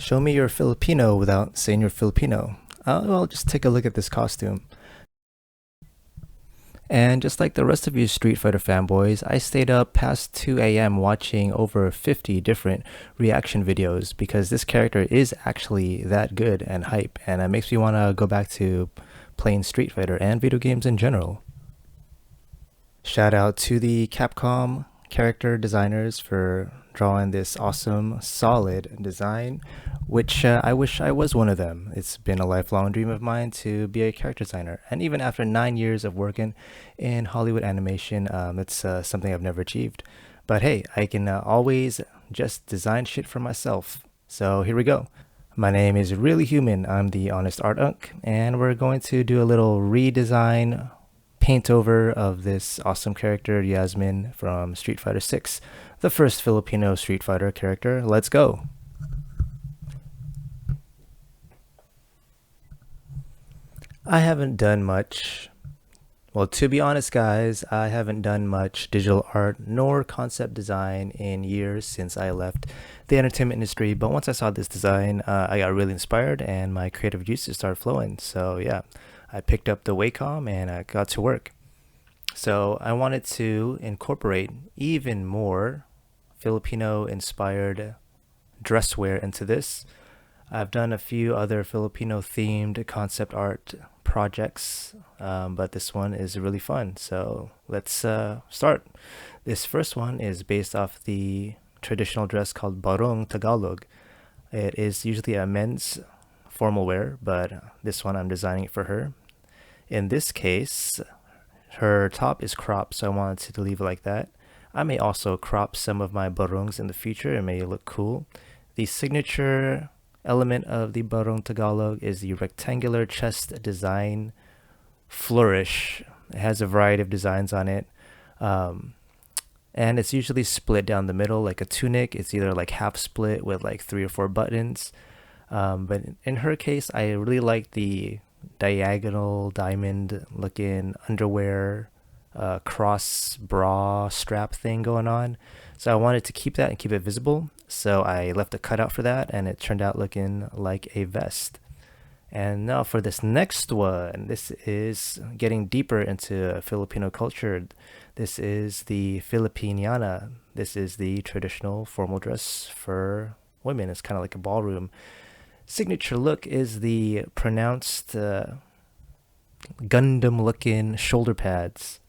Show me you're Filipino without saying you're Filipino. Well, just take a look at this costume. And just like the rest of you Street Fighter fanboys, I stayed up past 2 a.m. watching over 50 different reaction videos because this character is actually that good and hype, and it makes me want to go back to playing Street Fighter and video games in general. Shout out to the Capcom character designers for drawing this awesome, solid design, which I wish I was one of them. It's been a lifelong dream of mine to be a character designer, and even after 9 years of working in Hollywood animation, it's something I've never achieved. But hey, I can always just design shit for myself. So here we go. My name is Really Hue-man. I'm the honest Art Unc, and we're going to do a little redesign paint over of this awesome character Yasmin from Street Fighter 6, the first Filipino Street Fighter character. Let's go. I haven't done much. Well, to be honest, guys, I haven't done much digital art nor concept design in years since I left the entertainment industry. But once I saw this design, I got really inspired and my creative juices started flowing. So, yeah, I picked up the Wacom and I got to work. So, I wanted to incorporate even more Filipino inspired dress wear into this. I've done a few other Filipino themed concept art projects, but this one is really fun. So let's start. This first one is based off the traditional dress called barong Tagalog. It is usually a men's formal wear, but this one I'm designing it for her. In this case, her top is cropped, so I wanted to leave it like that. I may also crop some of my barongs in the future. It may look cool. The signature element of the barong Tagalog is the rectangular chest design flourish. It has a variety of designs on it. Um, and it's usually split down the middle like a tunic. It's either like half split with like 3 or 4 buttons. But in her case, I really like the diagonal diamond looking underwear cross bra strap thing going on. So I wanted to keep that and keep it visible. So I left a cutout for that and it turned out looking like a vest. And now for this next one, this is getting deeper into Filipino culture. This is the Filipiniana. This is the traditional formal dress for women. It's kind of like a ballroom. Signature look is the pronounced Gundam looking shoulder pads.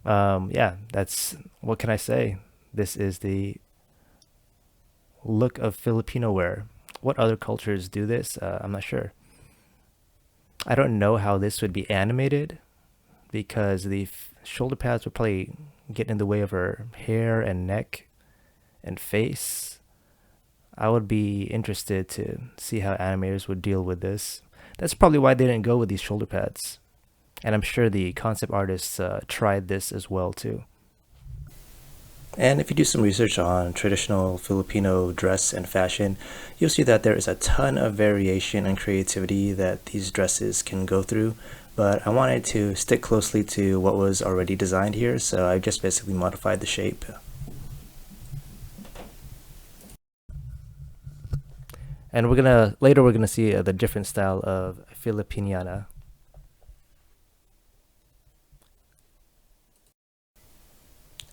Yeah, that's what can I say? This is the look of Filipino wear. What other cultures do this? I'm not sure. I don't know how this would be animated because the shoulder pads would probably get in the way of her hair and neck and face. I would be interested to see how animators would deal with this. That's probably why they didn't go with these shoulder pads. And I'm sure the concept artists tried this as well too. And if you do some research on traditional Filipino dress and fashion, you'll see that there is a ton of variation and creativity that these dresses can go through. But I wanted to stick closely to what was already designed here, so I just basically modified the shape. And we're gonna see the different style of Filipiniana.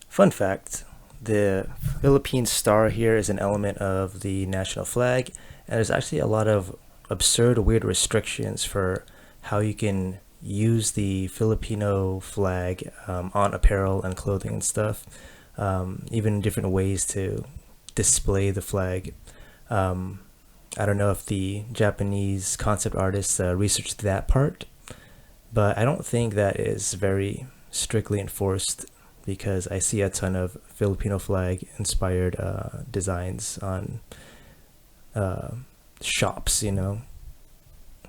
Fun fact, the Philippine star here is an element of the national flag, and there's actually a lot of absurd, weird restrictions for how you can use the Filipino flag on apparel and clothing and stuff, even different ways to display the flag. Um, I don't know if the Japanese concept artists researched that part, but I don't think that is very strictly enforced because I see a ton of Filipino flag inspired designs on uh, shops, you know.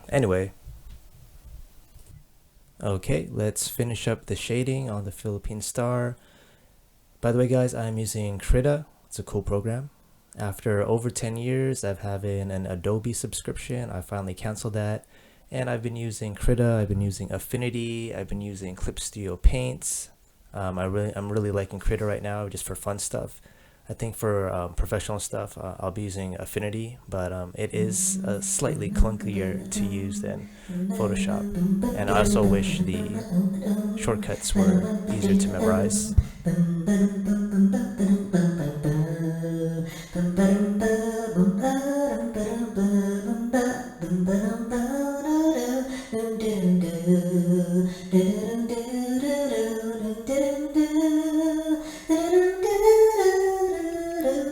Anyway, okay, let's finish up the shading on the Philippine star. By the way, guys, I'm using Krita. It's a cool program. After over 10 years of having an Adobe subscription, I finally canceled that. And I've been using Krita, I've been using Affinity, I've been using Clip Studio Paints. I'm really liking Krita right now just for fun stuff. I think for professional stuff, I'll be using Affinity, but it is slightly clunkier to use than Photoshop. And I also wish the shortcuts were easier to memorize.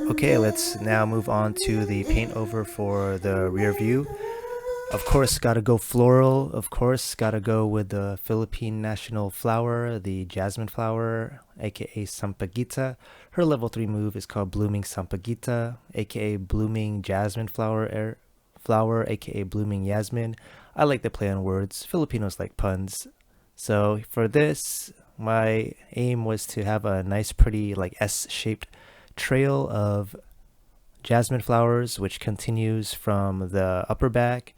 Okay, let's now move on to the paint over for the rear view. Of course, gotta go floral. Of course, gotta go with the Philippine national flower, the jasmine flower, aka Sampaguita. Her level 3 move is called Blooming Sampaguita, aka Blooming Jasmine flower, aka Blooming Yasmin. I like to play on words. Filipinos like puns. So for this, my aim was to have a nice, pretty, like S-shaped trail of jasmine flowers, which continues from the upper back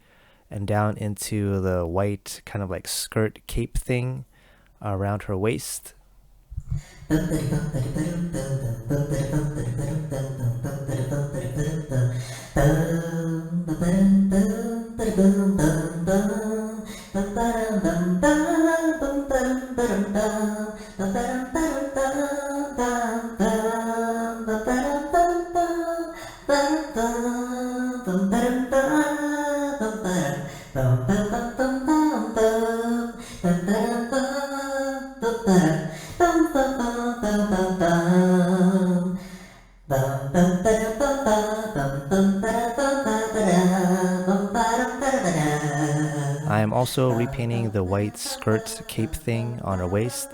and down into the white kind of like skirt cape thing around her waist. I am also repainting the white skirt cape thing on her waist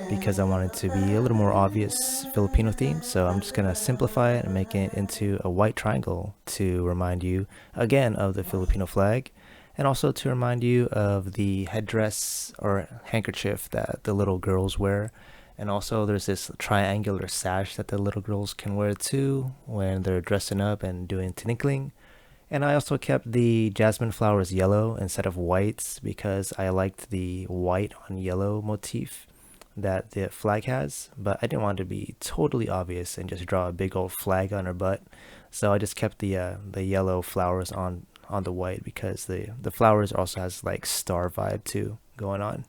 because I want it to be a little more obvious Filipino theme. So I'm just gonna simplify it and make it into a white triangle to remind you again of the Filipino flag, and also to remind you of the headdress or handkerchief that the little girls wear. And also there's this triangular sash that the little girls can wear too when they're dressing up and doing tinikling. And I also kept the jasmine flowers yellow instead of whites because I liked the white on yellow motif that the flag has, but I didn't want it to be totally obvious and just draw a big old flag on her butt. So I just kept the yellow flowers on the white because the flowers also has like star vibe too going on.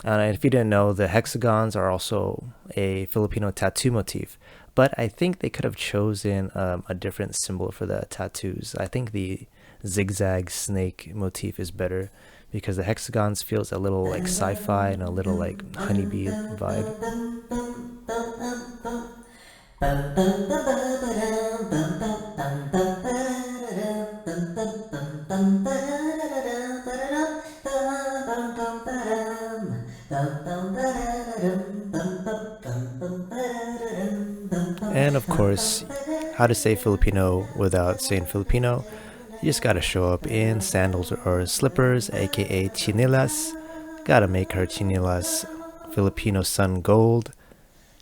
And if you didn't know, the hexagons are also a Filipino tattoo motif, but I think they could have chosen a different symbol for the tattoos. I think the zigzag snake motif is better because the hexagons feels a little like sci-fi and a little like honeybee vibe. And of course, how to say Filipino without saying Filipino. You just gotta show up in sandals or slippers, aka chinelas. Gotta make her chinelas Filipino sun gold.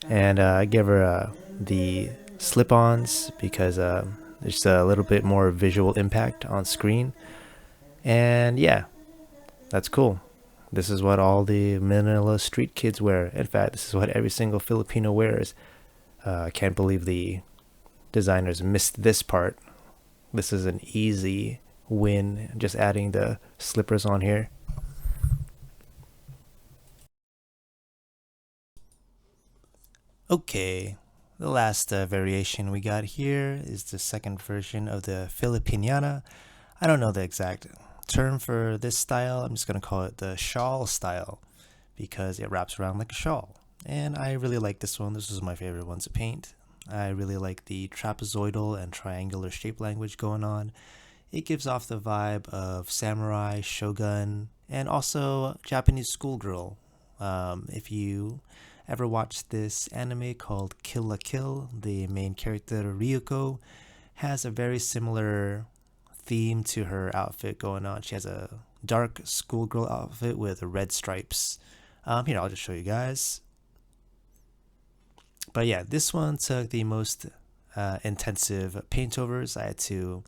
And I give her the slip-ons because there's a little bit more visual impact on screen. And yeah, that's cool. This is what all the Manila street kids wear. In fact, this is what every single Filipino wears. I can't believe the designers missed this part. This is an easy win, just adding the slippers on here. Okay, the last variation we got here is the second version of the Filipiniana. I don't know the exact term for this style. I'm just going to call it the shawl style because it wraps around like a shawl. And I really like this one. This is my favorite one to paint. I really like the trapezoidal and triangular shape language going on. It gives off the vibe of samurai, shogun, and also Japanese schoolgirl. If you ever watched this anime called Kill la Kill, the main character Ryuko has a very similar theme to her outfit going on. She has a dark schoolgirl outfit with red stripes. Here, I'll just show you guys. But yeah, this one took the most intensive paint overs. I had to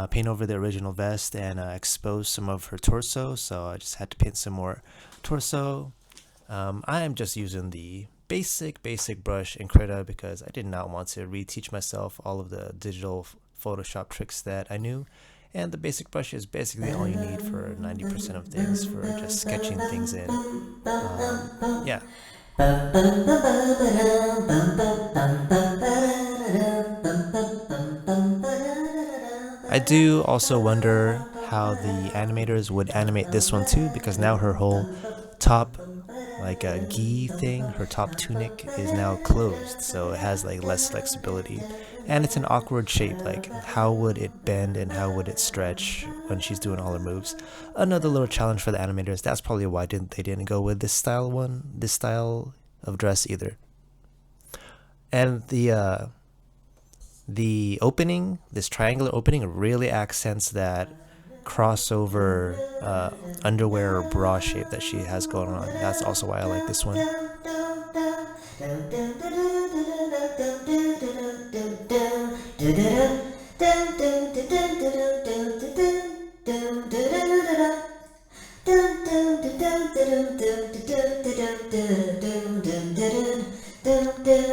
paint over the original vest and expose some of her torso, so I just had to paint some more torso. I am just using the basic brush in Krita because I did not want to reteach myself all of the digital Photoshop tricks that I knew. And the basic brush is basically all you need for 90% of things for just sketching things in. Yeah. I do also wonder how the animators would animate this one too, because now her whole top like a gi thing, her top tunic is now closed, so it has like less flexibility, and it's an awkward shape. Like, how would it bend and how would it stretch when she's doing all her moves? Another little challenge for the animators. That's probably why they didn't go with this style of dress either. And the opening, this triangular opening, really accents that crossover underwear or bra shape that she has going on. That's also why I like this one.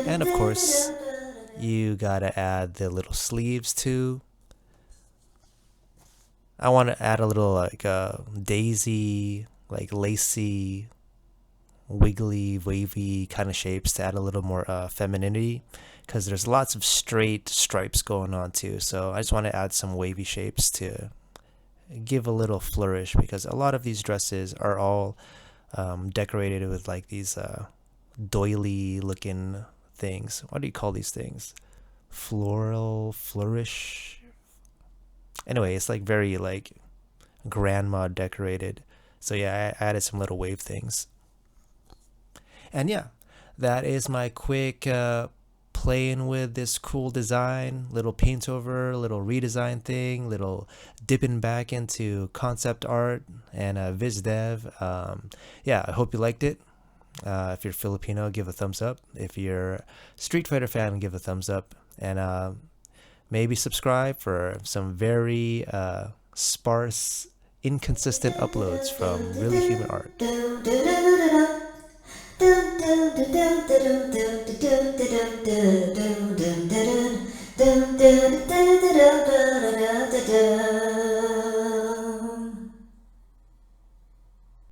And of course, you gotta add the little sleeves too. I want to add a little like daisy, like lacy, wiggly, wavy kind of shapes to add a little more femininity, because there's lots of straight stripes going on too. So I just want to add some wavy shapes to give a little flourish, because a lot of these dresses are all decorated with like these doily looking things. What do you call these things? Floral flourish. Anyway, it's like very like grandma decorated. So yeah, I added some little wave things. And yeah, that is my quick playing with this cool design, little paint over, little redesign thing, little dipping back into concept art and viz dev. Yeah, I hope you liked it. If you're Filipino, give a thumbs up. If you're a Street Fighter fan, give a thumbs up. And maybe subscribe for some very sparse, inconsistent uploads from Really Hue-man Art.